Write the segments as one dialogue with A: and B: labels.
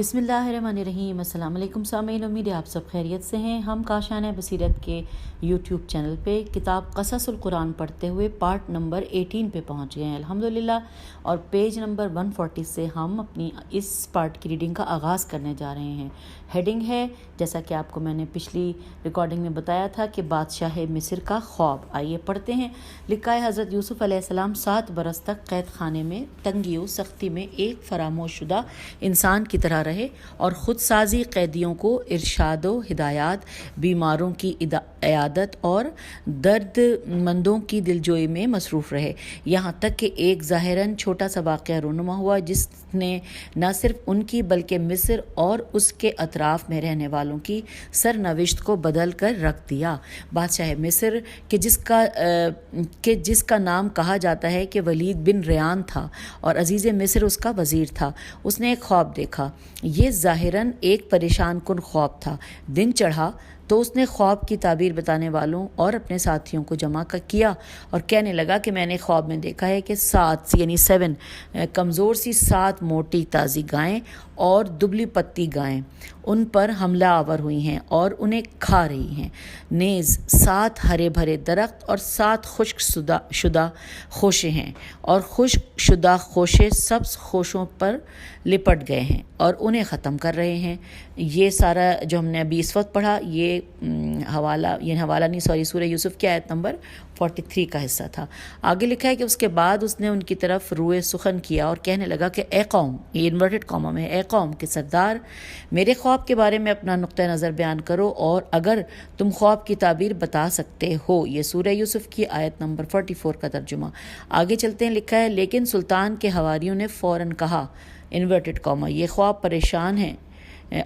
A: بسم اللہ الرحمن الرحیم۔ السلام علیکم سامعین، امید ہے آپ سب خیریت سے ہیں۔ ہم کاشان بصیرت کے یوٹیوب چینل پہ کتاب قصص القرآن پڑھتے ہوئے پارٹ نمبر 18 پہ پہنچ گئے ہیں الحمدللہ، اور پیج نمبر 140 سے ہم اپنی اس پارٹ کی ریڈنگ کا آغاز کرنے جا رہے ہیں۔ ہیڈنگ ہے، جیسا کہ آپ کو میں نے پچھلی ریکارڈنگ میں بتایا تھا، کہ بادشاہ مصر کا خواب۔ آئیے پڑھتے ہیں۔ لکھا ہے، حضرت یوسف علیہ السلام 7 برس تک قید خانے میں تنگی و سختی میں ایک فراموش شدہ انسان کی طرح رہے اور خود سازی قیدیوں کو ارشاد و ہدایات، بیماروں کی عیادت اور درد مندوں کی دلجوئی میں مصروف رہے، یہاں تک کہ ایک ظاہراً چھوٹا سا واقعہ رونما ہوا جس نے نہ صرف ان کی بلکہ مصر اور اس کے اطراف میں رہنے والوں کی سرنوشت کو بدل کر رکھ دیا۔ بادشاہ مصر کہ جس کا نام کہا جاتا ہے کہ ولید بن ریان تھا اور عزیز مصر اس کا وزیر تھا، اس نے ایک خواب دیکھا۔ یہ ظاہراً ایک پریشان کن خواب تھا۔ دن چڑھا تو اس نے خواب کی تعبیر بتانے والوں اور اپنے ساتھیوں کو جمع کیا اور کہنے لگا کہ میں نے خواب میں دیکھا ہے کہ 7 کمزور سی 7 موٹی تازی گائیں اور دبلی پتی گائیں ان پر حملہ آور ہوئی ہیں اور انہیں کھا رہی ہیں، نیز 7 ہرے بھرے درخت اور 7 خشک شدہ خوشے ہیں، اور خشک شدہ خوشے سبز خوشوں پر لپٹ گئے ہیں اور انہیں ختم کر رہے ہیں۔ یہ سارا جو ہم نے ابھی اس وقت پڑھا، یہ سورہ یوسف کی آیت نمبر 43 کا حصہ تھا۔ آگے لکھا ہے کہ اس کے بعد اس نے ان کی طرف روئے سخن کیا اور کہنے لگا کہ اے قوم، یہ انورٹڈ کاما میں، اے قوم کے سردار، میرے خواب کے بارے میں اپنا نقطہ نظر بیان کرو، اور اگر تم خواب کی تعبیر بتا سکتے ہو۔ یہ سورہ یوسف کی آیت نمبر 44 کا ترجمہ۔ آگے چلتے ہیں، لکھا ہے، لیکن سلطان کے حواریوں نے فوراً کہا، انورٹڈ کاما، یہ خواب پریشان ہیں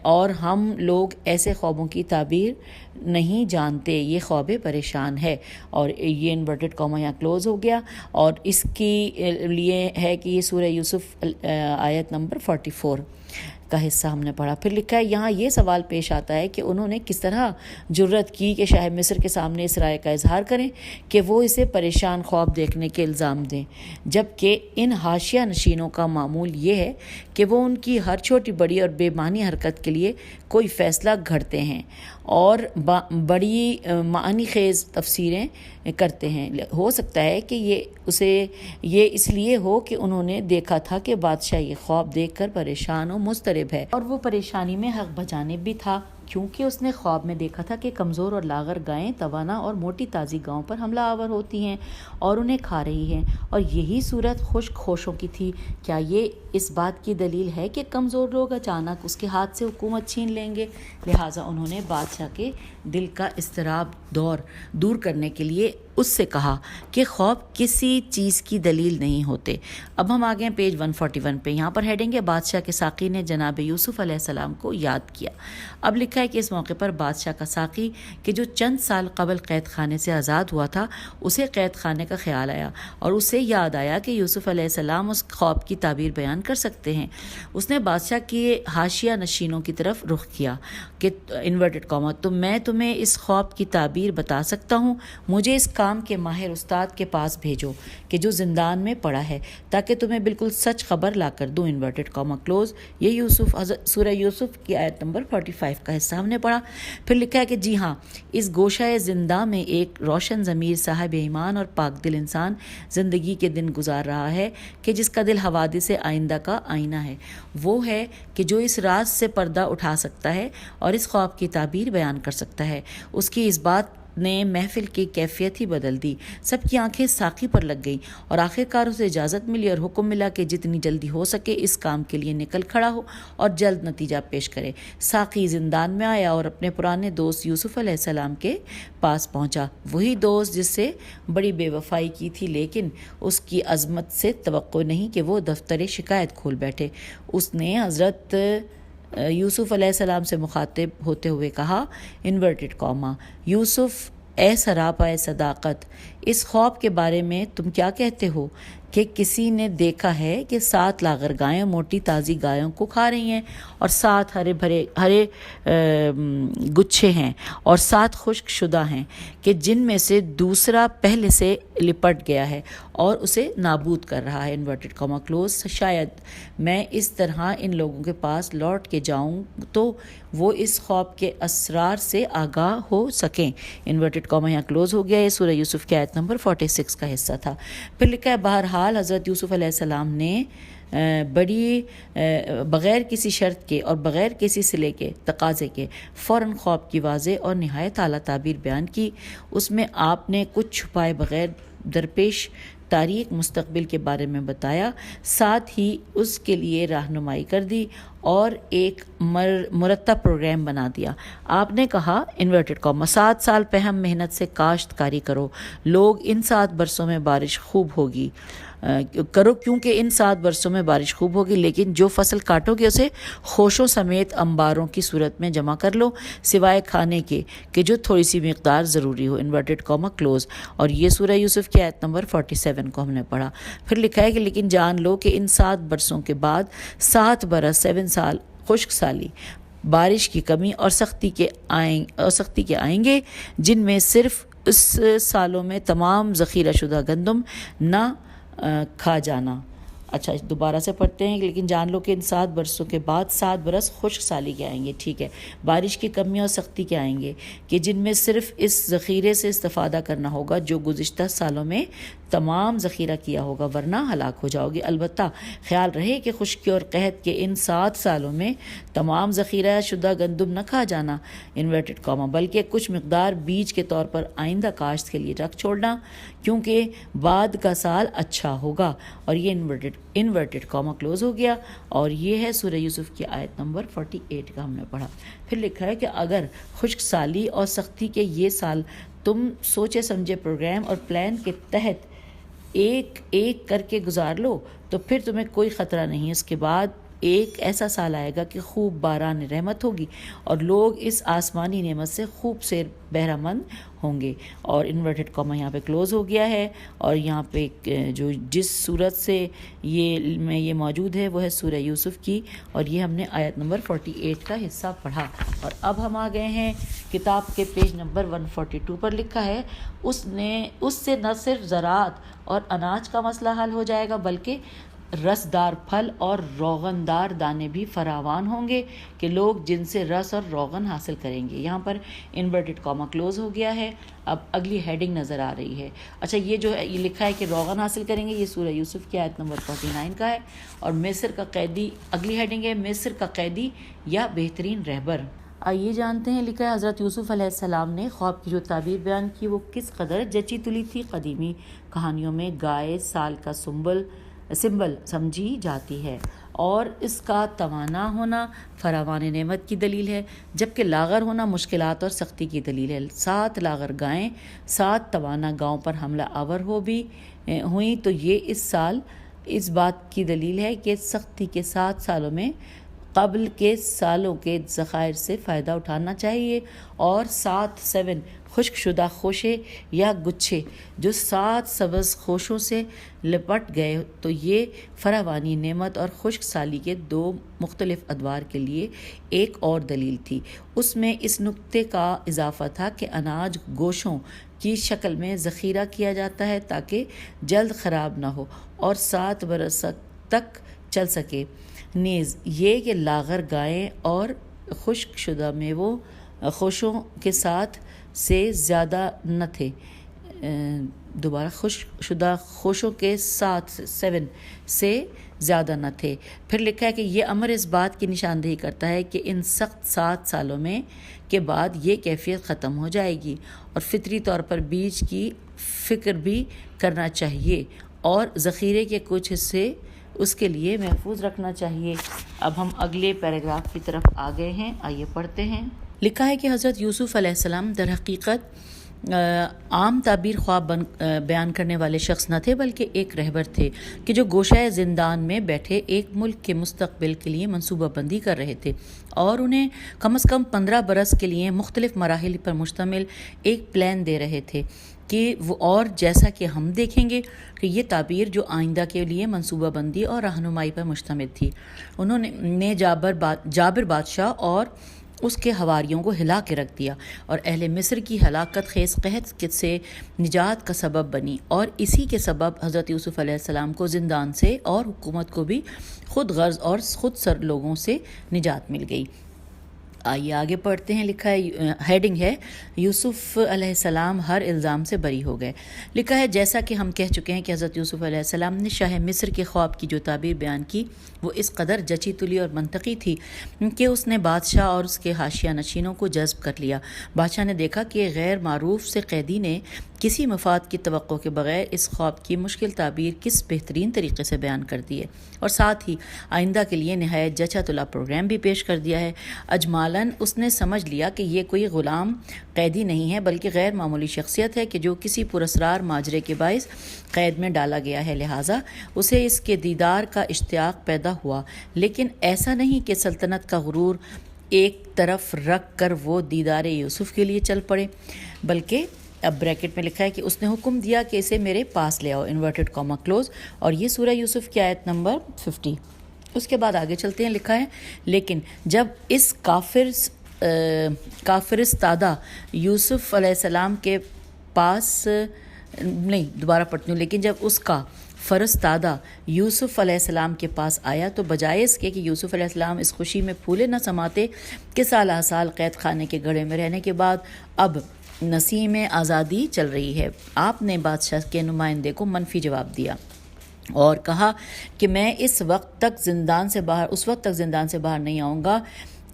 A: اور ہم لوگ ایسے خوابوں کی تعبیر نہیں جانتے، یہ خواب پریشان ہے۔ اور یہ انورٹڈ کاما یہاں کلوز ہو گیا، اور اس کی لیے ہے کہ یہ سورہ یوسف آیت نمبر 44 کا حصہ ہم نے پڑھا۔ پھر لکھا ہے، یہاں یہ سوال پیش آتا ہے کہ انہوں نے کس طرح جرت کی کہ شاہ مصر کے سامنے اس رائے کا اظہار کریں کہ وہ اسے پریشان خواب دیکھنے کے الزام دیں، جبکہ ان حاشیہ نشینوں کا معمول یہ ہے کہ وہ ان کی ہر چھوٹی بڑی اور بے معنی حرکت کے لیے کوئی فیصلہ گھڑتے ہیں اور بڑی معنی خیز تفسیریں کرتے ہیں۔ ہو سکتا ہے کہ یہ اس لیے ہو کہ انہوں نے دیکھا تھا کہ بادشاہ یہ خواب دیکھ کر پریشان و مضطرب ہے، اور وہ پریشانی میں حق بجانب بھی تھا، کیونکہ اس نے خواب میں دیکھا تھا کہ کمزور اور لاغر گائیں توانا اور موٹی تازی گاؤں پر حملہ آور ہوتی ہیں اور انہیں کھا رہی ہیں، اور یہی صورت خشک خوشوں کی تھی۔ کیا یہ اس بات کی دلیل ہے کہ کمزور لوگ اچانک اس کے ہاتھ سے حکومت چھین لیں گے؟ لہٰذا انہوں نے بادشاہ کے دل کا اضطراب دور کرنے کے لیے اس سے کہا کہ خواب کسی چیز کی دلیل نہیں ہوتے۔ اب ہم آگے ہیں پیج 141 پہ، یہاں پر ہیڈنگ ہے، بادشاہ کے ساقی نے جناب یوسف علیہ السلام کو یاد کیا۔ اب لکھا ہے کہ اس موقع پر بادشاہ کا ساقی کہ جو چند سال قبل قید خانے سے آزاد ہوا تھا، اسے قید خانے کا خیال آیا اور اسے یاد آیا کہ یوسف علیہ السلام اس خواب کی تعبیر بیان کر سکتے ہیں۔ اس نے بادشاہ کے حاشیہ نشینوں کی طرف رخ کیا کہ انورٹڈ کاما، تو میں تمہیں اس خواب کی تعبیر بتا سکتا ہوں، مجھے اس کام کے ماہر استاد کے پاس بھیجو کہ جو زندان میں پڑا ہے، تاکہ تمہیں بالکل سچ خبر لا کر دوں، انورٹڈ کاما کلوز۔ یہ سورہ یوسف کی آیت نمبر 45 کا حصہ ہم نے پڑھا۔ پھر لکھا ہے کہ جی ہاں، اس گوشہ زندہ میں ایک روشن ضمیر صاحب ایمان اور پاک دل انسان زندگی کے دن گزار رہا ہے کہ جس کا دل حوادث آئندہ کا آئینہ ہے۔ وہ ہے کہ جو اس راز سے پردہ اٹھا سکتا ہے اور اس خواب کی تعبیر بیان کر سکتا ہے۔ اس کی اس بات نے محفل کی کیفیت ہی بدل دی۔ سب کی آنکھیں ساقی پر لگ گئیں اور آخرکار اسے اجازت ملی اور حکم ملا کہ جتنی جلدی ہو سکے اس کام کے لیے نکل کھڑا ہو اور جلد نتیجہ پیش کرے۔ ساقی زندان میں آیا اور اپنے پرانے دوست یوسف علیہ السلام کے پاس پہنچا، وہی دوست جس سے بڑی بے وفائی کی تھی، لیکن اس کی عظمت سے توقع نہیں کہ وہ دفتر شکایت کھول بیٹھے۔ اس نے حضرت یوسف علیہ السلام سے مخاطب ہوتے ہوئے کہا، انورٹڈ کاما، یوسف، اے سراپا صداقت، اس خواب کے بارے میں تم کیا کہتے ہو؟ کہ کسی نے دیکھا ہے کہ 7 لاغر گائیں موٹی تازی گایوں کو کھا رہی ہیں، اور 7 ہرے گچھے ہیں، اور 7 خشک شدہ ہیں کہ جن میں سے دوسرا پہلے سے لپٹ گیا ہے اور اسے نابود کر رہا ہے، انورٹڈ کاما کلوز۔ شاید میں اس طرح ان لوگوں کے پاس لوٹ کے جاؤں تو وہ اس خواب کے اسرار سے آگاہ ہو سکیں، انورٹڈ کاما یہاں کلوز ہو گیا۔ یہ سورہ یوسف کی آیت نمبر 46 کا حصہ تھا۔ پھر لکھا ہے بہرحال حضرت یوسف علیہ السلام نے بغیر کسی شرط کے اور بغیر کسی صلے کے تقاضے کے فوراً خواب کی واضح اور نہایت اعلیٰ تعبیر بیان کی۔ اس میں آپ نے کچھ چھپائے بغیر درپیش تاریخ مستقبل کے بارے میں بتایا، ساتھ ہی اس کے لیے رہنمائی کر دی اور ایک مرتب پروگرام بنا دیا۔ آپ نے کہا انورٹڈ کاما 7 سال پہم محنت سے کاشتکاری کرو، لوگ ان 7 برسوں میں بارش خوب ہوگی کیونکہ ان 7 برسوں میں بارش خوب ہوگی، لیکن جو فصل کاٹو گے اسے خوشوں سمیت انباروں کی صورت میں جمع کر لو، سوائے کھانے کے کہ جو تھوڑی سی مقدار ضروری ہو، انورٹڈ کاما کلوز۔ اور یہ سورہ یوسف کی آیت نمبر 47 کو ہم نے پڑھا۔ پھر لکھا ہے کہ لیکن جان لو کہ ان 7 برسوں کے بعد 7 برس 7 سال خشک سالی، بارش کی کمی اور سختی کے آئیں گے، جن میں صرف اس سالوں میں تمام ذخیرہ شدہ گندم نہ کھا جانا۔ اچھا دوبارہ سے پڑھتے ہیں، لیکن جان لو کہ ان 7 برسوں کے بعد 7 برس خشک سالی کے آئیں گے، ٹھیک ہے، بارش کی کمی اور سختی کے آئیں گے کہ جن میں صرف اس ذخیرے سے استفادہ کرنا ہوگا جو گزشتہ سالوں میں تمام ذخیرہ کیا ہوگا، ورنہ ہلاک ہو جاؤ گے۔ البتہ خیال رہے کہ خشکی اور قحط کے ان 7 سالوں میں تمام ذخیرہ شدہ گندم نہ کھا جانا، انورٹڈ کاما، بلکہ کچھ مقدار بیج کے طور پر آئندہ کاشت کے لیے رکھ چھوڑنا، کیونکہ بعد کا سال اچھا ہوگا۔ اور یہ انورٹڈ کاما کلوز ہو گیا۔ اور یہ ہے سورہ یوسف کی آیت نمبر 48 کا ہم نے پڑھا۔ پھر لکھا ہے کہ اگر خشک سالی اور سختی کے یہ سال تم سوچے سمجھے پروگرام اور پلان کے تحت ایک ایک کر کے گزار لو تو پھر تمہیں کوئی خطرہ نہیں۔ اس کے بعد ایک ایسا سال آئے گا کہ خوب باران رحمت ہوگی اور لوگ اس آسمانی نعمت سے خوب سے بہرہ مند ہوں گے۔ اور انورٹڈ کاما یہاں پہ کلوز ہو گیا ہے۔ اور یہاں پہ جو جس صورت سے یہ موجود ہے وہ ہے سورہ یوسف کی، اور یہ ہم نے آیت نمبر 48 کا حصہ پڑھا۔ اور اب ہم آ گئے ہیں کتاب کے پیج نمبر 142 پر۔ لکھا ہے اس سے نہ صرف زراعت اور اناج کا مسئلہ حل ہو جائے گا بلکہ رسدار پھل اور روغن دار دانے بھی فراوان ہوں گے کہ لوگ جن سے رس اور روغن حاصل کریں گے۔ یہاں پر انورٹڈ کاما کلوز ہو گیا ہے۔ اب اگلی ہیڈنگ نظر آ رہی ہے۔ اچھا یہ جو ہے یہ لکھا ہے کہ روغن حاصل کریں گے، یہ سورہ یوسف کی آیت نمبر 49 کا ہے۔ اور مصر کا قیدی، اگلی ہیڈنگ ہے مصر کا قیدی یا بہترین رہبر۔ آئیے جانتے ہیں، لکھا ہے حضرت یوسف علیہ السلام نے خواب کی جو تعبیر بیان کی وہ کس قدر جچی تلی تھی۔ قدیمی کہانیوں میں گائے سال کا سمبل سمجھی جاتی ہے اور اس کا توانا ہونا فراوان نعمت کی دلیل ہے، جبکہ لاغر ہونا مشکلات اور سختی کی دلیل ہے۔ 7 لاغر گائیں 7 توانا گاؤں پر حملہ آور ہوئیں تو یہ اس سال اس بات کی دلیل ہے کہ سختی کے 7 سالوں میں قبل کے سالوں کے ذخائر سے فائدہ اٹھانا چاہیے۔ اور 7 خشک شدہ خوشے یا گچھے جو 7 سبز خوشوں سے لپٹ گئے تو یہ فراوانی نعمت اور خشک سالی کے 2 مختلف ادوار کے لیے ایک اور دلیل تھی۔ اس میں اس نکتے کا اضافہ تھا کہ اناج گوشوں کی شکل میں ذخیرہ کیا جاتا ہے تاکہ جلد خراب نہ ہو اور 7 برس تک چل سکے۔ نیز یہ کہ لاغر گائیں اور خشک شدہ میووں خوشوں کے ساتھ سے زیادہ نہ تھے، خشک شدہ خوشوں کے ساتھ 7 سے زیادہ نہ تھے۔ پھر لکھا ہے کہ یہ امر اس بات کی نشاندہی کرتا ہے کہ ان سخت 7 سالوں میں کے بعد یہ کیفیت ختم ہو جائے گی اور فطری طور پر بیج کی فکر بھی کرنا چاہیے اور ذخیرے کے کچھ حصے اس کے لیے محفوظ رکھنا چاہیے۔ اب ہم اگلے پیراگراف کی طرف آ گئے ہیں، آئیے پڑھتے ہیں۔ لکھا ہے کہ حضرت یوسف علیہ السلام در حقیقت عام تعبیر خواب بیان کرنے والے شخص نہ تھے بلکہ ایک رہبر تھے کہ جو گوشۂ زندان میں بیٹھے ایک ملک کے مستقبل کے لیے منصوبہ بندی کر رہے تھے اور انہیں کم از کم 15 برس کے لیے مختلف مراحل پر مشتمل ایک پلان دے رہے تھے۔ کہ وہ اور جیسا کہ ہم دیکھیں گے کہ یہ تعبیر جو آئندہ کے لیے منصوبہ بندی اور رہنمائی پر مشتمل تھی. انہوں نے جابر بادشاہ اور اس کے حواریوں کو ہلا کے رکھ دیا اور اہل مصر کی ہلاکت خیز قحط سے نجات کا سبب بنی، اور اسی کے سبب حضرت یوسف علیہ السلام کو زندان سے اور حکومت کو بھی خود غرض اور خود سر لوگوں سے نجات مل گئی. آئیے آگے پڑھتے ہیں. لکھا ہے، ہیڈنگ ہے یوسف علیہ السلام ہر الزام سے بری ہو گئے. لکھا ہے جیسا کہ ہم کہہ چکے ہیں کہ حضرت یوسف علیہ السلام نے شاہ مصر کے خواب کی جو تعبیر بیان کی وہ اس قدر جچی تلی اور منطقی تھی کہ اس نے بادشاہ اور اس کے حاشیہ نشینوں کو جذب کر لیا. بادشاہ نے دیکھا کہ غیر معروف سے قیدی نے کسی مفاد کی توقع کے بغیر اس خواب کی مشکل تعبیر کس بہترین طریقے سے بیان کر دی ہے، اور ساتھ ہی آئندہ کے لیے نہایت جچا تلا پروگرام بھی پیش کر دیا ہے. اجمالاً اس نے سمجھ لیا کہ یہ کوئی غلام قیدی نہیں ہے بلکہ غیر معمولی شخصیت ہے کہ جو کسی پراسرار ماجرے کے باعث قید میں ڈالا گیا ہے، لہٰذا اسے اس کے دیدار کا اشتیاق پیدا ہوا. لیکن ایسا نہیں کہ سلطنت کا غرور ایک طرف رکھ کر وہ دیدار یوسف کے لیے چل پڑے، بلکہ اب بریکٹ میں لکھا ہے کہ اس نے حکم دیا کہ اسے میرے پاس لے آؤ، انورٹڈ کاما کلوز، اور یہ سورہ یوسف کی آیت نمبر 50. اس کے بعد آگے چلتے ہیں. لکھا ہے لیکن جب اس کافرستادہ یوسف علیہ السلام کے پاس لیکن جب اس کا فرستادہ یوسف علیہ السلام کے پاس آیا تو بجائے اس کے کہ یوسف علیہ السلام اس خوشی میں پھولے نہ سماتے کہ سالہ سال قید خانے کے گڑھے میں رہنے کے بعد اب نسیم آزادی چل رہی ہے، آپ نے بادشاہ کے نمائندے کو منفی جواب دیا اور کہا کہ میں اس وقت تک زندان سے باہر نہیں آؤں گا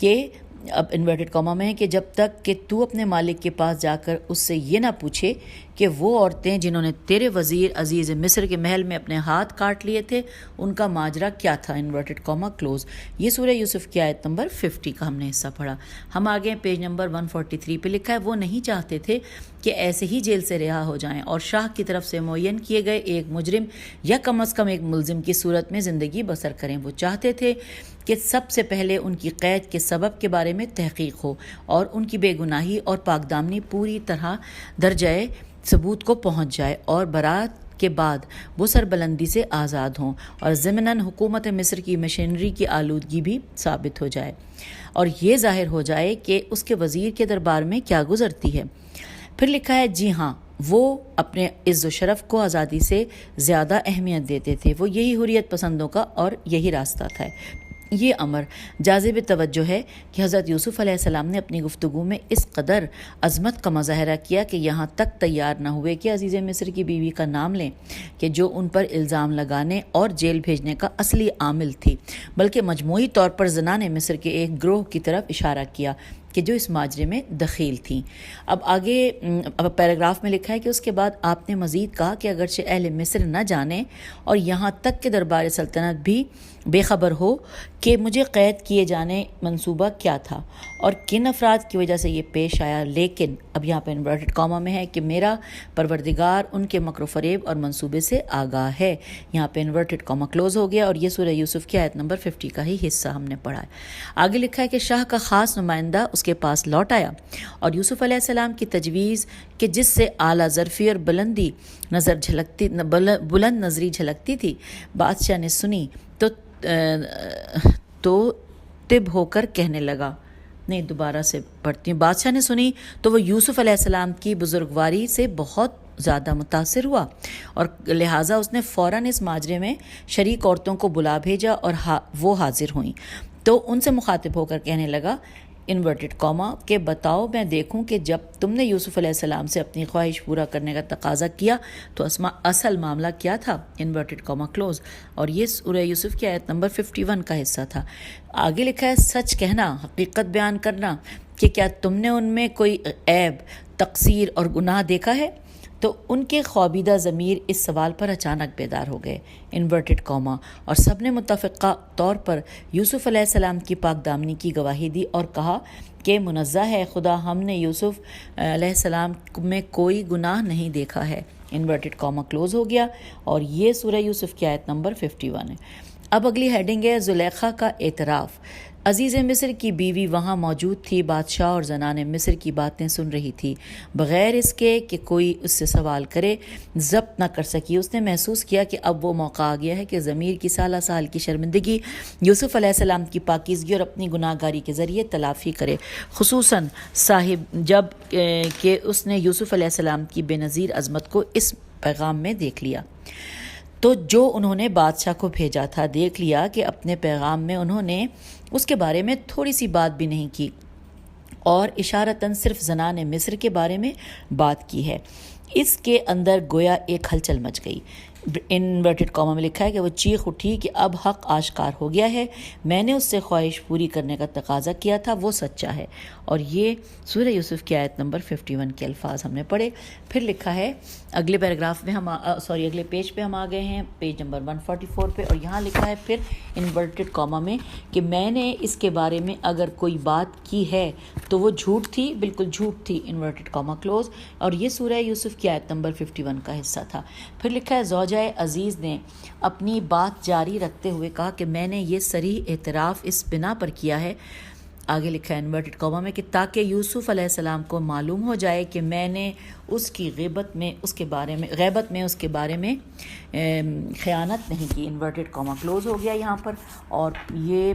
A: کہ اب انورٹڈ کاما میں ہے کہ جب تک کہ تو اپنے مالک کے پاس جا کر اس سے یہ نہ پوچھے کہ وہ عورتیں جنہوں نے تیرے وزیر عزیز مصر کے محل میں اپنے ہاتھ کاٹ لیے تھے ان کا ماجرا کیا تھا، انورٹڈ کاما کلوز. یہ سورہ یوسف کی آیت نمبر 50 کا ہم نے حصہ پڑھا. ہم آگے پیج نمبر 143 پہ لکھا ہے وہ نہیں چاہتے تھے کہ ایسے ہی جیل سے رہا ہو جائیں اور شاہ کی طرف سے معین کیے گئے ایک مجرم یا کم از کم ایک ملزم کی صورت میں زندگی بسر کریں. وہ چاہتے تھے کہ سب سے پہلے ان کی قید کے سبب کے بارے میں تحقیق ہو اور ان کی بے گناہی اور پاک دامنی پوری طرح درجۂ ثبوت کو پہنچ جائے اور برات کے بعد وہ سربلندی سے آزاد ہوں اور ضمناً حکومت مصر کی مشینری کی آلودگی بھی ثابت ہو جائے اور یہ ظاہر ہو جائے کہ اس کے وزیر کے دربار میں کیا گزرتی ہے. پھر لکھا ہے جی ہاں وہ اپنے عز و شرف کو آزادی سے زیادہ اہمیت دیتے تھے، وہ یہی حریت پسندوں کا اور یہی راستہ تھا. یہ امر جاذب توجہ ہے کہ حضرت یوسف علیہ السلام نے اپنی گفتگو میں اس قدر عظمت کا مظاہرہ کیا کہ یہاں تک تیار نہ ہوئے کہ عزیز مصر کی بیوی کا نام لیں کہ جو ان پر الزام لگانے اور جیل بھیجنے کا اصلی عامل تھی، بلکہ مجموعی طور پر زنان مصر کے ایک گروہ کی طرف اشارہ کیا کہ جو اس ماجرے میں دخیل تھیں. اب آگے پیراگراف میں لکھا ہے کہ اس کے بعد آپ نے مزید کہا کہ اگرچہ اہل مصر نہ جانے اور یہاں تک کہ دربار سلطنت بھی بے خبر ہو کہ مجھے قید کیے جانے منصوبہ کیا تھا اور کن افراد کی وجہ سے یہ پیش آیا، لیکن اب یہاں پہ انورٹڈ کاما میں ہے کہ میرا پروردگار ان کے مکر و فریب اور منصوبے سے آگاہ ہے. یہاں پہ انورٹڈ کاما کلوز ہو گیا اور یہ سورہ یوسف کی آیت نمبر 50 کا ہی حصہ ہم نے پڑھا ہے. آگے لکھا ہے کہ شاہ کا خاص نمائندہ اس کے پاس لوٹ آیا اور یوسف علیہ السلام کی تجویز کہ جس سے اعلیٰ ظرفی اور بلند نظری جھلکتی تھی بادشاہ نے سنی تو طب ہو کر کہنے لگا دوبارہ سے پڑھتی ہوں. بادشاہ نے سنی تو وہ یوسف علیہ السلام کی بزرگواری سے بہت زیادہ متاثر ہوا اور لہٰذا اس نے فوراً اس ماجرے میں شریک عورتوں کو بلا بھیجا اور وہ حاضر ہوئیں تو ان سے مخاطب ہو کر کہنے لگا انورٹڈ کاما کہ بتاؤ میں دیکھوں کہ جب تم نے یوسف علیہ السلام سے اپنی خواہش پورا کرنے کا تقاضا کیا تو اصل معاملہ کیا تھا، انورٹڈ کاما کلوز. اور یہ سورہ یوسف کی آیت نمبر 51 کا حصہ تھا. آگے لکھا ہے سچ کہنا، حقیقت بیان کرنا کہ کیا تم نے ان میں کوئی عیب، تقصیر اور گناہ دیکھا ہے؟ تو ان کے خوابیدہ ضمیر اس سوال پر اچانک بیدار ہو گئے، انورٹڈ کاما، اور سب نے متفقہ طور پر یوسف علیہ السلام کی پاک دامنی کی گواہی دی اور کہا کہ منزہ ہے خدا، ہم نے یوسف علیہ السلام میں کوئی گناہ نہیں دیکھا ہے. انورٹڈ کاما کلوز ہو گیا اور یہ سورہ یوسف کی آیت نمبر 51 ہے. اب اگلی ہیڈنگ ہے زلیخا کا اعتراف. عزیز مصر کی بیوی وہاں موجود تھی، بادشاہ اور زنان مصر کی باتیں سن رہی تھی، بغیر اس کے کہ کوئی اس سے سوال کرے ضبط نہ کر سکی۔ اس نے محسوس کیا کہ اب وہ موقع آ گیا ہے کہ ضمیر کی سالہ سال کی شرمندگی یوسف علیہ السلام کی پاکیزگی اور اپنی گناہ گاری کے ذریعے تلافی کرے، خصوصاً صاحب جب کہ اس نے یوسف علیہ السلام کی بے نظیر عظمت کو اس پیغام میں دیکھ لیا تو جو انہوں نے بادشاہ کو بھیجا تھا۔ دیکھ لیا کہ اپنے پیغام میں انہوں نے اس کے بارے میں تھوڑی سی بات بھی نہیں کی اور اشارتاً صرف زنان مصر کے بارے میں بات کی ہے۔ اس کے اندر گویا ایک ہلچل مچ گئی۔ انورٹڈ کاما میں لکھا ہے کہ وہ چیخ اٹھی کہ اب حق آشکار ہو گیا ہے، میں نے اس سے خواہش پوری کرنے کا تقاضا کیا تھا، وہ سچا ہے۔ اور یہ سورہ یوسف کی آیت نمبر 51 کے الفاظ ہم نے پڑھے۔ پھر لکھا ہے اگلے پیراگراف میں اگلے پیج پہ ہم آ گئے ہیں، پیج نمبر 144 پہ، اور یہاں لکھا ہے پھر انورٹڈ کاما میں کہ میں نے اس کے بارے میں اگر کوئی بات کی ہے تو وہ جھوٹ تھی، بالکل جھوٹ تھی، انورٹڈ کاما کلوز۔ اور یہ سورہ یوسف کی آیت نمبر 51 کا حصہ تھا۔ پھر لکھا ہے زوجہ عزیز نے اپنی بات جاری رکھتے ہوئے کہا کہ میں نے یہ صریح اعتراف اس بنا پر کیا ہے، آگے لکھا ہے انورٹڈ کاما میں، کہ تاکہ یوسف علیہ السلام کو معلوم ہو جائے کہ میں نے اس کی غیبت میں اس کے بارے میں خیانت نہیں کی۔ انورٹڈ کاما کلوز ہو گیا یہاں پر، اور یہ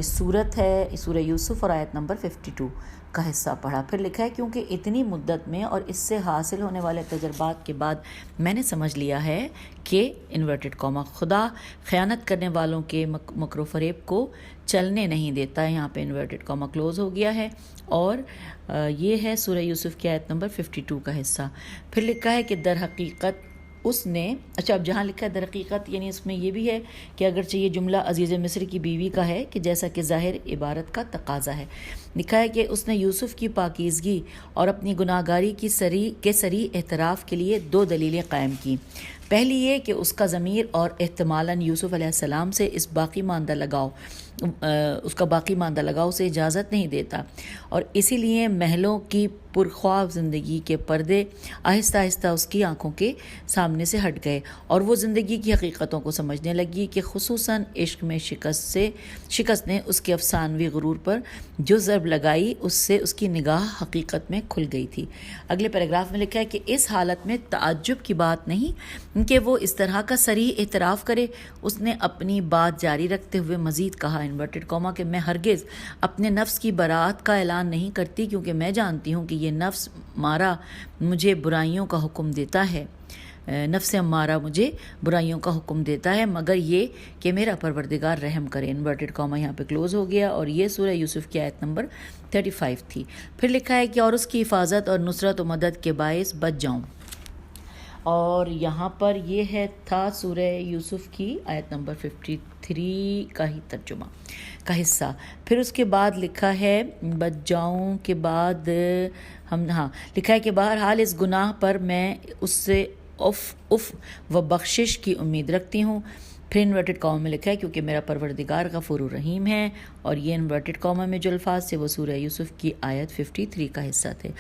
A: سورت ہے سورہ یوسف اور آیت نمبر 52 کا حصہ پڑھا۔ پھر لکھا ہے کیونکہ اتنی مدت میں اور اس سے حاصل ہونے والے تجربات کے بعد میں نے سمجھ لیا ہے کہ انورٹڈ کاما خدا خیانت کرنے والوں کے مکر و فریب کو چلنے نہیں دیتا ہے، یہاں پہ انورٹڈ کاما کلوز ہو گیا ہے، اور یہ ہے سورہ یوسف کی آیت نمبر 52 کا حصہ۔ پھر لکھا ہے کہ در حقیقت اس نے اب جہاں لکھا ہے در حقیقت یعنی اس میں یہ بھی ہے کہ اگرچہ یہ جملہ عزیز مصر کی بیوی کا ہے کہ جیسا کہ ظاہر عبارت کا تقاضا ہے، لکھا ہے کہ اس نے یوسف کی پاکیزگی اور اپنی گناہ گاری کی صریح اعتراف کے لیے 2 دلیلیں قائم کی۔ پہلی یہ کہ اس کا ضمیر اور احتمالاً یوسف علیہ السلام سے اس کا باقی ماندہ لگاؤ سے اجازت نہیں دیتا، اور اسی لیے محلوں کی پرخواب زندگی کے پردے آہستہ آہستہ اس کی آنکھوں کے سامنے سے ہٹ گئے، اور وہ زندگی کی حقیقتوں کو سمجھنے لگی کہ خصوصاً عشق میں شکست نے اس کے افسانوی غرور پر جو ضرب لگائی، اس سے اس کی نگاہ حقیقت میں کھل گئی تھی۔ اگلے پیراگراف میں لکھا ہے کہ اس حالت میں تعجب کی بات نہیں کہ وہ اس طرح کا صریح اعتراف کرے۔ اس نے اپنی بات جاری رکھتے ہوئے مزید کہا انورٹڈ کاما کہ میں ہرگز اپنے نفس کی برات کا اعلان نہیں کرتی، کیونکہ میں جانتی ہوں کہ یہ نفس مارا مجھے برائیوں کا حکم دیتا ہے، نفس امارہ مجھے برائیوں کا حکم دیتا ہے، مگر یہ کہ میرا پروردگار رحم کرے۔ انورٹڈ کاما یہاں پہ کلوز ہو گیا، اور یہ سورہ یوسف کی آیت نمبر 35 تھی۔ پھر لکھا ہے کہ اور اس کی حفاظت اور نصرت و مدد کے باعث بچ جاؤں، اور یہاں پر یہ تھا سورہ یوسف کی آیت نمبر 53 کا ہی ترجمہ کا حصہ۔ پھر اس کے بعد لکھا ہے بچ جاؤں کے بعد لکھا ہے کہ بہرحال اس گناہ پر میں اس سے اف و بخشش کی امید رکھتی ہوں۔ پھر انورٹڈ کاما میں لکھا ہے کیونکہ میرا پروردگار غفور الرحیم ہے، اور یہ انورٹڈ کاما میں جو الفاظ تھے وہ سورہ یوسف کی آیت 53 کا حصہ تھے۔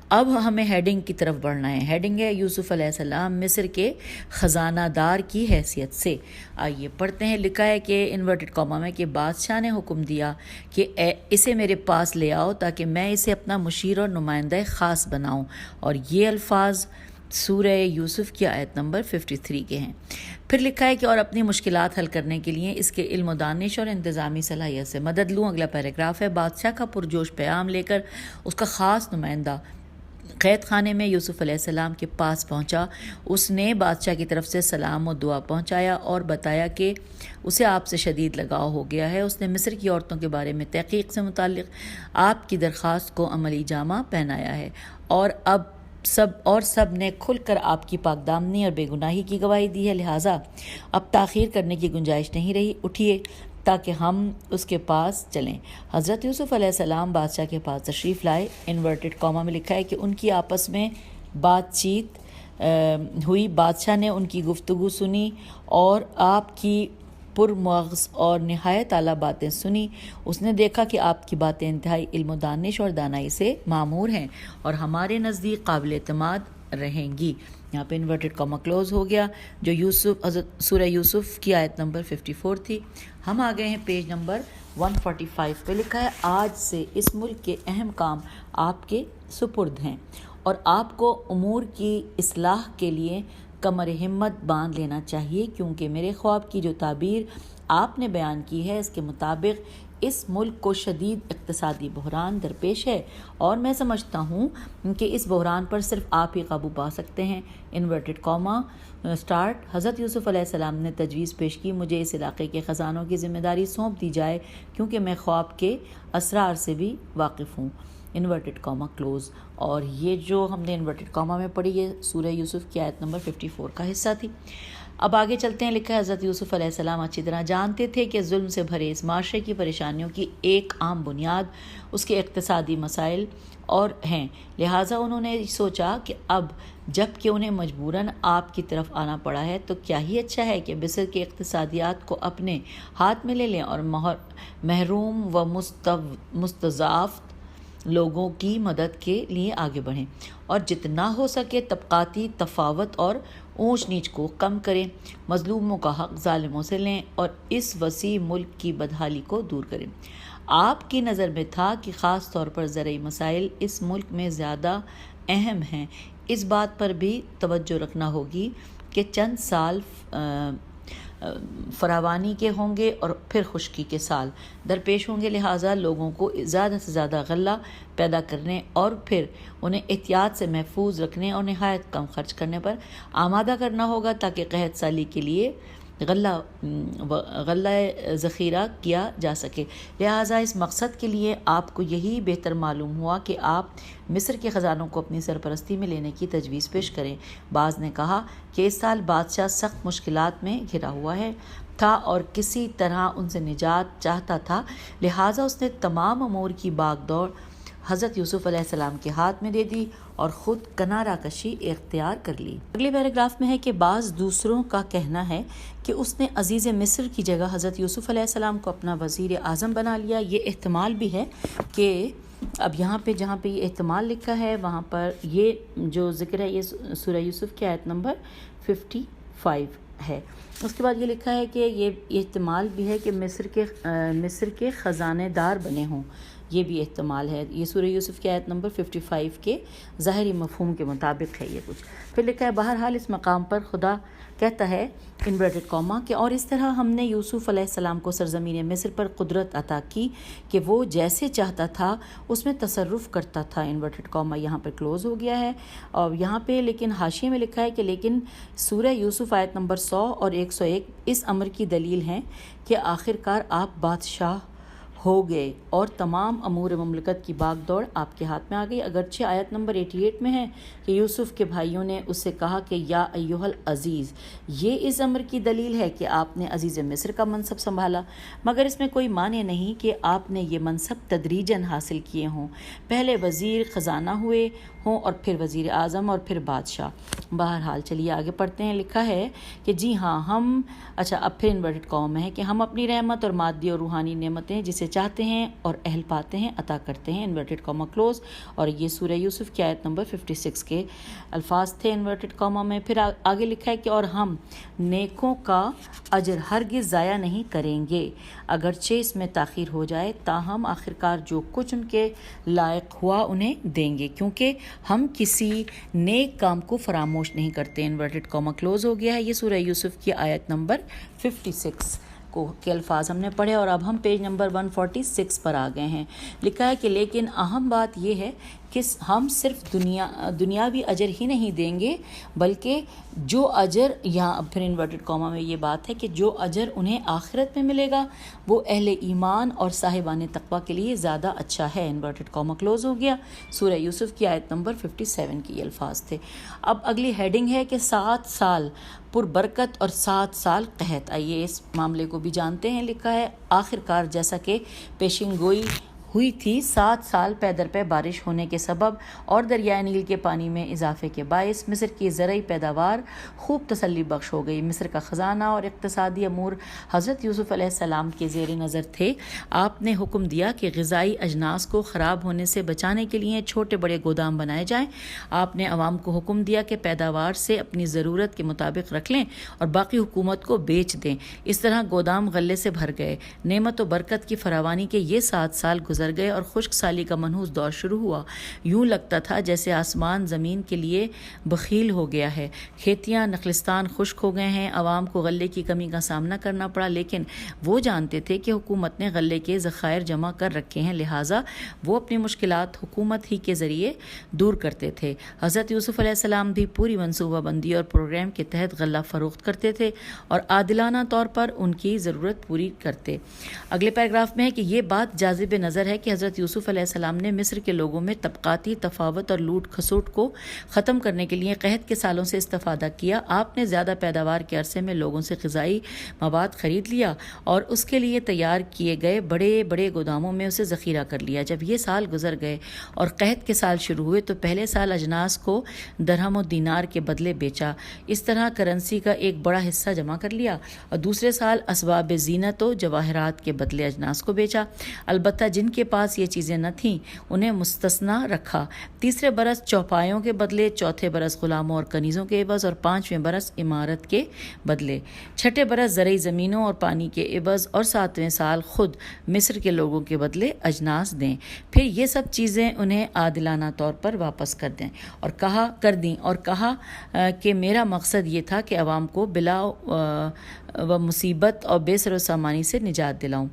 A: اب ہمیں ہیڈنگ کی طرف بڑھنا ہے۔ ہیڈنگ ہے یوسف علیہ السلام مصر کے خزانہ دار کی حیثیت سے۔ آئیے پڑھتے ہیں۔ لکھا ہے کہ انورٹڈ کاما میں کہ بادشاہ نے حکم دیا کہ اسے میرے پاس لے آؤ تاکہ میں اسے اپنا مشیر اور نمائندہ خاص بناؤں، اور یہ الفاظ سورہ یوسف کی آیت نمبر 53 کے ہیں۔ پھر لکھا ہے کہ اور اپنی مشکلات حل کرنے کے لیے اس کے علم و دانش اور انتظامی صلاحیت سے مدد لوں۔ اگلا پیراگراف ہے بادشاہ کا پرجوش پیغام لے کر اس کا خاص نمائندہ قید خانے میں یوسف علیہ السلام کے پاس پہنچا۔ اس نے بادشاہ کی طرف سے سلام و دعا پہنچایا اور بتایا کہ اسے آپ سے شدید لگاؤ ہو گیا ہے۔ اس نے مصر کی عورتوں کے بارے میں تحقیق سے متعلق آپ کی درخواست کو عملی جامہ پہنایا ہے، اور سب نے کھل کر آپ کی پاک دامنی اور بے گناہی کی گواہی دی ہے، لہٰذا اب تاخیر کرنے کی گنجائش نہیں رہی، اٹھیے تاکہ ہم اس کے پاس چلیں۔ حضرت یوسف علیہ السلام بادشاہ کے پاس تشریف لائے۔ انورٹڈ کاما میں لکھا ہے کہ ان کی آپس میں بات چیت ہوئی، بادشاہ نے ان کی گفتگو سنی اور آپ کی پرمغز اور نہایت اعلیٰ باتیں سنی۔ اس نے دیکھا کہ آپ کی باتیں انتہائی علم و دانش اور دانائی سے معمور ہیں اور ہمارے نزدیک قابل اعتماد رہیں گی۔ یہاں پہ انورٹڈ کاما کلوز ہو گیا، جو حضرت سورہ یوسف کی آیت نمبر 54 تھی۔ ہم آ گئے ہیں پیج نمبر 145 پہ، لکھا ہے آج سے اس ملک کے اہم کام آپ کے سپرد ہیں اور آپ کو امور کی اصلاح کے لیے کمر ہمت باندھ لینا چاہیے، کیونکہ میرے خواب کی جو تعبیر آپ نے بیان کی ہے اس کے مطابق اس ملک کو شدید اقتصادی بحران درپیش ہے اور میں سمجھتا ہوں کہ اس بحران پر صرف آپ ہی قابو پا سکتے ہیں۔ انورٹڈ کاما سٹارٹ حضرت یوسف علیہ السلام نے تجویز پیش کی مجھے اس علاقے کے خزانوں کی ذمہ داری سونپ دی جائے، کیونکہ میں خواب کے اسرار سے بھی واقف ہوں۔ انورٹڈ کاما کلوز، اور یہ جو ہم نے انورٹڈ کاما میں پڑھی یہ سورہ یوسف کی آیت نمبر 54 کا حصہ تھی۔ اب آگے چلتے ہیں، لکھا ہے حضرت یوسف علیہ السلام اچھی طرح جانتے تھے کہ ظلم سے بھرے اس معاشرے کی پریشانیوں کی ایک عام بنیاد اس کے اقتصادی مسائل اور ہیں، لہٰذا انہوں نے سوچا کہ اب جب کہ انہیں مجبوراً آپ کی طرف آنا پڑا ہے تو کیا ہی اچھا ہے کہ مصر کے اقتصادیات کو اپنے ہاتھ میں لے لیں اور محروم و مستضعف لوگوں کی مدد کے لیے آگے بڑھیں اور جتنا ہو سکے طبقاتی تفاوت اور اونچ نیچ کو کم کریں، مظلوموں کا حق ظالموں سے لیں اور اس وسیع ملک کی بدحالی کو دور کریں۔ آپ کی نظر میں تھا کہ خاص طور پر زرعی مسائل اس ملک میں زیادہ اہم ہیں۔ اس بات پر بھی توجہ رکھنا ہوگی کہ چند سال فراوانی کے ہوں گے اور پھر خشکی کے سال درپیش ہوں گے، لہٰذا لوگوں کو زیادہ سے زیادہ غلہ پیدا کرنے اور پھر انہیں احتیاط سے محفوظ رکھنے اور نہایت کم خرچ کرنے پر آمادہ کرنا ہوگا تاکہ قحط سالی کے لیے غلہ ذخیرہ کیا جا سکے۔ لہٰذا اس مقصد کے لیے آپ کو یہی بہتر معلوم ہوا کہ آپ مصر کے خزانوں کو اپنی سرپرستی میں لینے کی تجویز پیش کریں۔ بعض نے کہا کہ اس سال بادشاہ سخت مشکلات میں گھرا ہوا تھا اور کسی طرح ان سے نجات چاہتا تھا، لہٰذا اس نے تمام امور کی باغ دوڑ حضرت یوسف علیہ السلام کے ہاتھ میں دے دی اور خود کنارہ کشی اختیار کر لی۔ اگلے پیراگراف میں ہے کہ بعض دوسروں کا کہنا ہے کہ اس نے عزیز مصر کی جگہ حضرت یوسف علیہ السلام کو اپنا وزیر اعظم بنا لیا۔ یہ احتمال بھی ہے کہ اب یہاں پہ جہاں پہ یہ احتمال لکھا ہے وہاں پر یہ جو ذکر ہے یہ سورہ یوسف کی آیت نمبر 55 ہے۔ اس کے بعد یہ لکھا ہے کہ یہ احتمال بھی ہے کہ مصر کے خزانے دار بنے ہوں، یہ بھی احتمال ہے۔ یہ سورہ یوسف کی آیت نمبر 55 کے ظاہری مفہوم کے مطابق ہے یہ کچھ۔ پھر لکھا ہے بہرحال اس مقام پر خدا کہتا ہے انورٹڈ کاما کہ اور اس طرح ہم نے یوسف علیہ السلام کو سرزمین مصر پر قدرت عطا کی کہ وہ جیسے چاہتا تھا اس میں تصرف کرتا تھا۔ انورٹڈ کاما یہاں پر کلوز ہو گیا ہے اور یہاں پہ لیکن حاشیے میں لکھا ہے کہ لیکن سورہ یوسف آیت نمبر 100 اور 101 اس امر کی دلیل ہیں کہ آخرکار آپ بادشاہ ہو گئے اور تمام امور مملکت کی باغ دوڑ آپ کے ہاتھ میں آ گئی۔ اگرچہ آیت نمبر 88 میں ہے کہ یوسف کے بھائیوں نے اس سے کہا کہ یا ایھا العزیز، یہ اس امر کی دلیل ہے کہ آپ نے عزیز مصر کا منصب سنبھالا، مگر اس میں کوئی معنی نہیں کہ آپ نے یہ منصب تدریجاً حاصل کیے ہوں، پہلے وزیر خزانہ ہوئے ہوں اور پھر وزیر اعظم اور پھر بادشاہ۔ بہرحال چلیے آگے پڑھتے ہیں، لکھا ہے کہ جی ہاں اب پھر انورٹڈ قوم ہے کہ ہم اپنی رحمت اور مادی اور روحانی نعمتیں جسے چاہتے ہیں اور اہل پاتے ہیں عطا کرتے ہیں۔ انورٹڈ کاما کلوز، اور یہ سورہ یوسف کی آیت نمبر 56 کے الفاظ تھے انورٹڈ کاما میں۔ پھر آگے لکھا ہے کہ اور ہم نیکوں کا اجر ہرگز ضائع نہیں کریں گے، اگرچہ اس میں تاخیر ہو جائے، تاہم آخرکار جو کچھ ان کے لائق ہوا انہیں دیں گے، کیونکہ ہم کسی نیک کام کو فراموش نہیں کرتے۔ انورٹڈ کاما کلوز ہو گیا ہے۔ یہ سورہ یوسف کی آیت نمبر 56 کے الفاظ ہم نے پڑھے اور اب ہم پیج نمبر 146 پر آ گئے ہیں۔ لکھا ہے کہ لیکن اہم بات یہ ہے کہ ہم صرف دنیاوی اجر ہی نہیں دیں گے، بلکہ جو اجر یہاں پھر انورٹڈ کاما میں یہ بات ہے کہ جو اجر انہیں آخرت میں ملے گا وہ اہل ایمان اور صاحبان تقویٰ کے لیے زیادہ اچھا ہے۔ انورٹڈ کاما کلوز ہو گیا۔ سورہ یوسف کی آیت نمبر 57 کی یہ الفاظ تھے۔ اب اگلی ہیڈنگ ہے کہ 7 سال پر برکت اور 7 سال قحط۔ آئیے اس معاملے کو بھی جانتے ہیں۔ لکھا ہے آخرکار جیسا کہ پیشن گوئی ہوئی تھی 7 سال پے در پے بارش ہونے کے سبب اور دریائے نیل کے پانی میں اضافے کے باعث مصر کی زرعی پیداوار خوب تسلی بخش ہو گئی۔ مصر کا خزانہ اور اقتصادی امور حضرت یوسف علیہ السلام کے زیر نظر تھے۔ آپ نے حکم دیا کہ غذائی اجناس کو خراب ہونے سے بچانے کے لیے چھوٹے بڑے گودام بنائے جائیں۔ آپ نے عوام کو حکم دیا کہ پیداوار سے اپنی ضرورت کے مطابق رکھ لیں اور باقی حکومت کو بیچ دیں۔ اس طرح گودام غلے سے بھر گئے۔ نعمت و برکت کی فراوانی کے یہ 7 سال گزر گئے اور خشک سالی کا منحوس دور شروع ہوا۔ یوں لگتا تھا جیسے آسمان زمین کے لیے بخیل ہو گیا ہے۔ کھیتیاں نخلستان خشک ہو گئے ہیں۔ عوام کو غلے کی کمی کا سامنا کرنا پڑا، لیکن وہ جانتے تھے کہ حکومت نے غلے کے ذخائر جمع کر رکھے ہیں، لہٰذا وہ اپنی مشکلات حکومت ہی کے ذریعے دور کرتے تھے۔ حضرت یوسف علیہ السلام بھی پوری منصوبہ بندی اور پروگرام کے تحت غلہ فروخت کرتے تھے اور عادلانہ طور پر ان کی ضرورت پوری کرتے۔ اگلے پیراگراف میں ہے کہ یہ بات جاذب نظر ہے کہ حضرت یوسف علیہ السلام نے مصر کے لوگوں میں طبقاتی تفاوت اور لوٹ کھسوٹ کو ختم کرنے کے لیے قحط کے سالوں سے استفادہ کیا۔ آپ نے زیادہ پیداوار کے عرصے میں لوگوں سے غذائی مواد خرید لیا اور اس کے لیے تیار کیے گئے بڑے بڑے گوداموں میں اسے ذخیرہ کر لیا۔ جب یہ سال گزر گئے اور قحط کے سال شروع ہوئے تو پہلے سال اجناس کو درہم و دینار کے بدلے بیچا، اس طرح کرنسی کا ایک بڑا حصہ جمع کر لیا، اور دوسرے سال اسباب زینت و جواہرات کے بدلے اجناس کو بیچا، البتہ جن کے پاس یہ چیزیں نہ تھیں انہیں مستثنی رکھا۔ تیسرے برس چوپایوں کے بدلے، چوتھے برس غلاموں اور کنیزوں کے عوض، اور پانچویں برس عمارت کے بدلے، چھٹے برس زرعی زمینوں اور پانی کے عوض، اور ساتویں سال خود مصر کے لوگوں کے بدلے اجناس دیں۔ پھر یہ سب چیزیں انہیں عادلانہ طور پر واپس کر دیں اور کہا کہ میرا مقصد یہ تھا کہ عوام کو بلا و مصیبت اور بے سر و سامانی سے نجات دلاؤں۔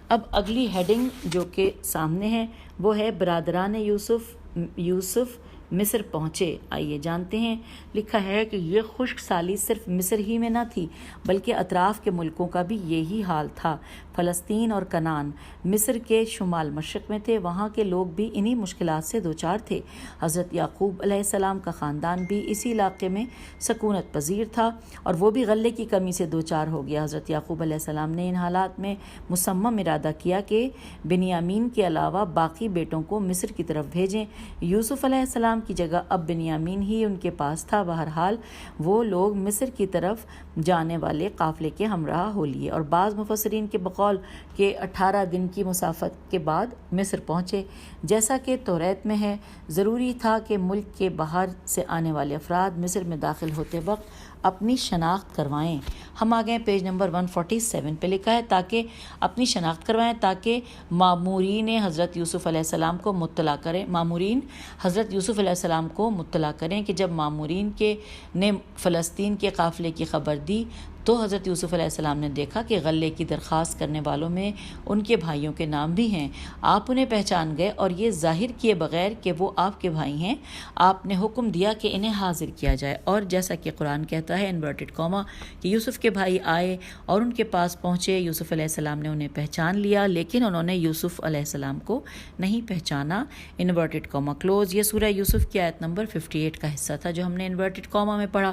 A: اب اگلی ہیڈنگ جو کہ سامنے ہے وہ ہے برادران یوسف مصر پہنچے۔ آئیے جانتے ہیں۔ لکھا ہے کہ یہ خشک سالی صرف مصر ہی میں نہ تھی بلکہ اطراف کے ملکوں کا بھی یہی حال تھا۔ فلسطین اور کنعان مصر کے شمال مشرق میں تھے، وہاں کے لوگ بھی انہی مشکلات سے دوچار تھے۔ حضرت یعقوب علیہ السلام کا خاندان بھی اسی علاقے میں سکونت پذیر تھا اور وہ بھی غلے کی کمی سے دوچار ہو گیا۔ حضرت یعقوب علیہ السلام نے ان حالات میں مصمم ارادہ کیا کہ بنیامین کے علاوہ باقی بیٹوں کو مصر کی طرف بھیجیں۔ یوسف علیہ السلام کی جگہ اب بنیامین ہی ان کے پاس تھا۔ بہرحال وہ لوگ مصر کی طرف جانے والے قافلے کے ہمراہ ہو لیے اور بعض مفسرین کے بقول کہ 18 دن کی مسافت کے بعد مصر پہنچے۔ جیسا کہ توریت میں ہے، ضروری تھا کہ ملک کے باہر سے آنے والے افراد مصر میں داخل ہوتے وقت اپنی شناخت کروائیں۔ ہم آگئے پیج نمبر 147 پہ لکھا ہے تاکہ اپنی شناخت کروائیں تاکہ مامورین حضرت یوسف علیہ السلام کو مطلع کریں کہ جب مامورین نے فلسطین کے قافلے کی خبر دی تو حضرت یوسف علیہ السلام نے دیکھا کہ غلے کی درخواست کرنے والوں میں ان کے بھائیوں کے نام بھی ہیں۔ آپ انہیں پہچان گئے اور یہ ظاہر کیے بغیر کہ وہ آپ کے بھائی ہیں آپ نے حکم دیا کہ انہیں حاضر کیا جائے، اور جیسا کہ قرآن کہتا ہے انورٹڈ کاما کہ یوسف کے بھائی آئے اور ان کے پاس پہنچے۔ یوسف علیہ السلام نے انہیں پہچان لیا لیکن انہوں نے یوسف علیہ السلام کو نہیں پہچانا، انورٹڈ کاما کلوز۔ یہ سورہ یوسف کی آیت نمبر 58 کا حصہ تھا جو ہم نے انورٹڈ کاما میں پڑھا۔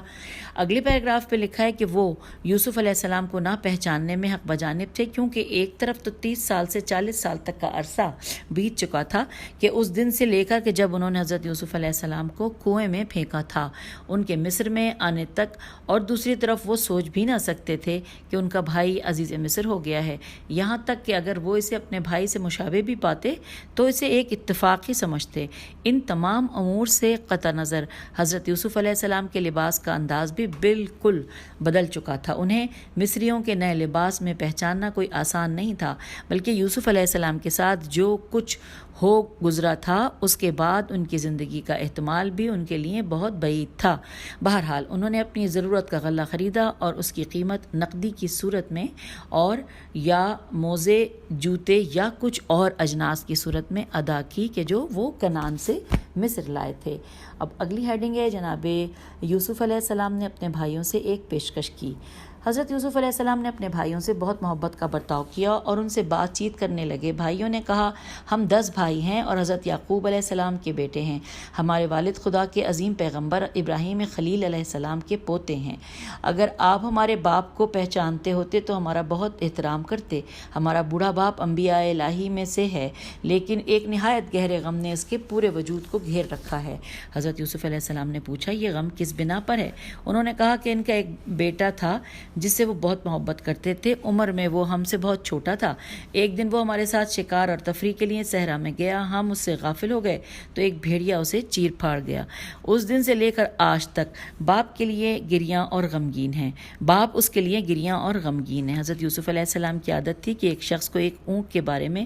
A: اگلے پیراگراف پہ لکھا ہے کہ وہ یوسف علیہ السلام کو نہ پہچاننے میں حق بجانب تھے، کیونکہ ایک طرف تو 30 سال سے 40 سال تک کا عرصہ بیت چکا تھا کہ اس دن سے لے کر کہ جب انہوں نے حضرت یوسف علیہ السلام کو کنویں میں پھینکا تھا ان کے مصر میں آنے تک، اور دوسری طرف وہ سوچ بھی نہ سکتے تھے کہ ان کا بھائی عزیز مصر ہو گیا ہے، یہاں تک کہ اگر وہ اسے اپنے بھائی سے مشابہ بھی پاتے تو اسے ایک اتفاق ہی سمجھتے۔ ان تمام امور سے قطع نظر حضرت یوسف علیہ السلام کے لباس کا انداز بھی بالکل بدل چکا تھا۔ انہیں مصریوں کے نئے لباس میں پہچاننا کوئی آسان نہیں تھا، بلکہ یوسف علیہ السلام کے ساتھ جو کچھ ہو گزرا تھا اس کے بعد ان کی زندگی کا احتمال بھی ان کے لیے بہت بعید تھا۔ بہرحال انہوں نے اپنی ضرورت کا غلہ خریدا اور اس کی قیمت نقدی کی صورت میں اور یا موزے، جوتے یا کچھ اور اجناس کی صورت میں ادا کی کہ جو وہ کنعان سے مصر لائے تھے۔ اب اگلی ہیڈنگ ہے جناب یوسف علیہ السلام نے اپنے بھائیوں سے ایک پیشکش کی۔ حضرت یوسف علیہ السلام نے اپنے بھائیوں سے بہت محبت کا برتاؤ کیا اور ان سے بات چیت کرنے لگے۔ بھائیوں نے کہا ہم 10 بھائی ہیں اور حضرت یعقوب علیہ السلام کے بیٹے ہیں، ہمارے والد خدا کے عظیم پیغمبر ابراہیم خلیل علیہ السلام کے پوتے ہیں۔ اگر آپ ہمارے باپ کو پہچانتے ہوتے تو ہمارا بہت احترام کرتے۔ ہمارا بوڑھا باپ انبیاء الہی میں سے ہے، لیکن ایک نہایت گہرے غم نے اس کے پورے وجود کو گھیر رکھا ہے۔ حضرت یوسف علیہ السلام نے پوچھا یہ غم کس بنا پر ہے؟ انہوں نے کہا کہ ان کا ایک بیٹا تھا جس سے وہ بہت محبت کرتے تھے، عمر میں وہ ہم سے بہت چھوٹا تھا۔ ایک دن وہ ہمارے ساتھ شکار اور تفریح کے لیے صحرا میں گیا، ہم اس سے غافل ہو گئے تو ایک بھیڑیا اسے چیر پھاڑ گیا۔ اس دن سے لے کر آج تک باپ کے لیے گریاں اور غمگین ہیں، باپ اس کے لیے گریاں اور غمگین ہیں۔ حضرت یوسف علیہ السلام کی عادت تھی کہ ایک شخص کو ایک اونٹ کے بارے میں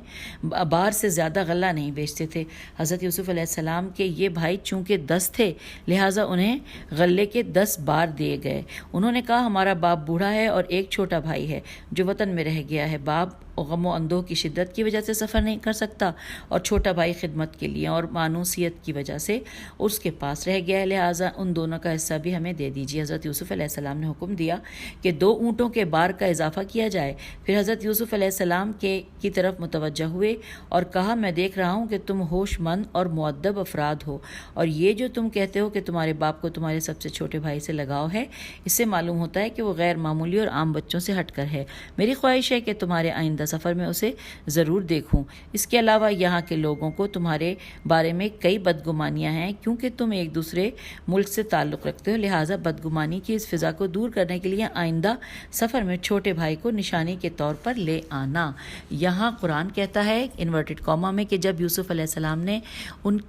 A: بار سے زیادہ غلہ نہیں بیچتے تھے۔ حضرت یوسف علیہ السلام کے یہ بھائی چونکہ 10 تھے لہٰذا انہیں غلے کے 10 بار دیے گئے۔ انہوں نے کہا ہمارا باپ بوڑھا ہے اور ایک چھوٹا بھائی ہے جو وطن میں رہ گیا ہے۔ باپ غم و اندوہ کی شدت کی وجہ سے سفر نہیں کر سکتا اور چھوٹا بھائی خدمت کے لیے اور مانوسیت کی وجہ سے اس کے پاس رہ گیا ہے، لہٰذا ان دونوں کا حصہ بھی ہمیں دے دیجیے۔ حضرت یوسف علیہ السلام نے حکم دیا کہ 2 اونٹوں کے بار کا اضافہ کیا جائے۔ پھر حضرت یوسف علیہ السلام کی طرف متوجہ ہوئے اور کہا میں دیکھ رہا ہوں کہ تم ہوش مند اور مؤدب افراد ہو، اور یہ جو تم کہتے ہو کہ تمہارے باپ کو تمہارے سب سے چھوٹے بھائی سے لگاؤ ہے، اس سے معلوم ہوتا ہے کہ وہ غیر معمولی اور عام بچوں سے ہٹ کر ہے۔ میری خواہش ہے کہ تمہارے آئندہ سفر میں اسے ضرور دیکھوں۔ اس کے علاوہ یہاں کے لوگوں کو تمہارے بارے میں کئی بدگمانیاں ہیں، کیونکہ تم ایک دوسرے ملک سے تعلق رکھتے ہو، لہٰذا بدگمانی کی اس فضا کو دور کرنے کے لیے آئندہ سفر میں چھوٹے بھائی کو نشانی کے طور پر لے آنا۔ یہاں قرآن کہتا ہے انورٹڈ کاما میں کہ جب یوسف علیہ السلام نے ان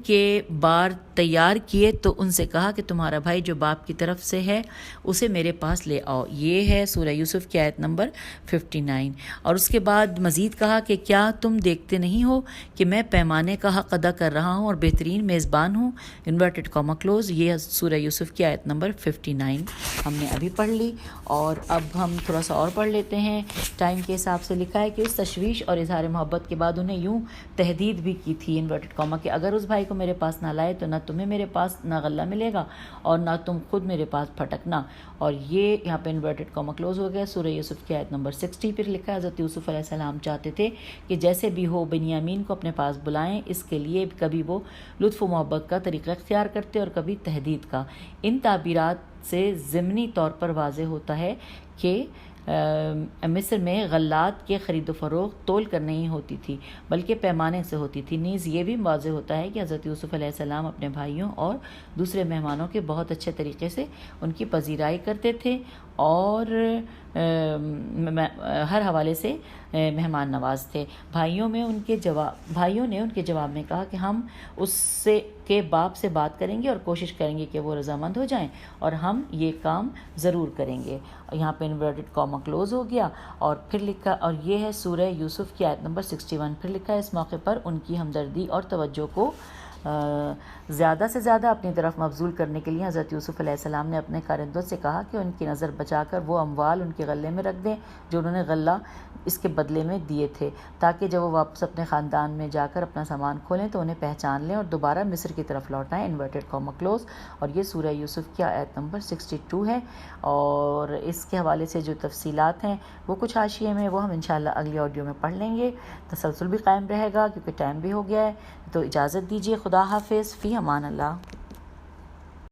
A: کے بار تیار کیے تو ان سے کہا کہ تمہارا بھائی جو باپ کی طرف سے ہے اسے میرے پاس لے آؤ۔ یہ ہے سورہ یوسف کی آیت نمبر 59۔ اور اس کے بعد مزید کہا کہ کیا تم دیکھتے نہیں ہو کہ میں پیمانے کا حق ادا کر رہا ہوں اور بہترین میزبان ہوں، انورٹڈ کاما کلوز۔ یہ سورہ یوسف کی آیت نمبر 59 ہم نے ابھی پڑھ لی، اور اب ہم تھوڑا سا اور پڑھ لیتے ہیں ٹائم کے حساب سے۔ لکھا ہے کہ اس تشویش اور اظہار محبت کے بعد انہیں یوں تہدید بھی کی تھی انورٹڈ کاما کہ اگر اس بھائی کو میرے پاس نہ لائے تو نہ تمہیں میرے پاس نہ غلہ ملے گا اور نہ تم خود میرے پاس پھٹکنا۔ اور یہ یہاں پہ انورٹڈ کاما کلوز ہو گیا۔ سورہ یوسف کی آیت نمبر 60 پھر لکھا ہے حضرت یوسف علیہ السلام چاہتے تھے کہ جیسے بھی ہو بنیامین کو اپنے پاس بلائیں، اس کے لیے کبھی وہ لطف و محبت کا طریقہ اختیار کرتے اور کبھی تہدید کا۔ ان تعبیرات سے ضمنی طور پر واضح ہوتا ہے کہ مصر میں غلات کے خرید و فروخت تول کر نہیں ہوتی تھی بلکہ پیمانے سے ہوتی تھی۔ نیز یہ بھی واضح ہوتا ہے کہ حضرت یوسف علیہ السلام اپنے بھائیوں اور دوسرے مہمانوں کے بہت اچھے طریقے سے ان کی پذیرائی کرتے تھے اور ہر حوالے سے مہمان نواز تھے۔ بھائیوں نے ان کے جواب میں کہا کہ ہم اس کے باپ سے بات کریں گے اور کوشش کریں گے کہ وہ رضامند ہو جائیں، اور ہم یہ کام ضرور کریں گے۔ یہاں پہ انورٹڈ کاما کلوز ہو گیا، اور پھر لکھا، اور یہ ہے سورہ یوسف کی آیت نمبر 61۔ پھر لکھا ہے اس موقع پر ان کی ہمدردی اور توجہ کو زیادہ سے زیادہ اپنی طرف مبذول کرنے کے لیے حضرت یوسف علیہ السلام نے اپنے کارندوں سے کہا کہ ان کی نظر بچا کر وہ اموال ان کے غلے میں رکھ دیں جو انہوں نے غلہ اس کے بدلے میں دیے تھے، تاکہ جب وہ واپس اپنے خاندان میں جا کر اپنا سامان کھولیں تو انہیں پہچان لیں اور دوبارہ مصر کی طرف لوٹائیں۔ Inverted Cama close. اور یہ سورہ یوسف کی آیت نمبر 62 ہے، اور اس کے حوالے سے جو تفصیلات ہیں وہ کچھ حاشیے میں وہ ہم انشاءاللہ اگلی آڈیو میں پڑھ لیں گے۔ تسلسل بھی قائم رہے گا کیونکہ ٹائم بھی ہو گیا ہے، تو اجازت دیجیے۔ خدا حافظ، فی امان اللہ۔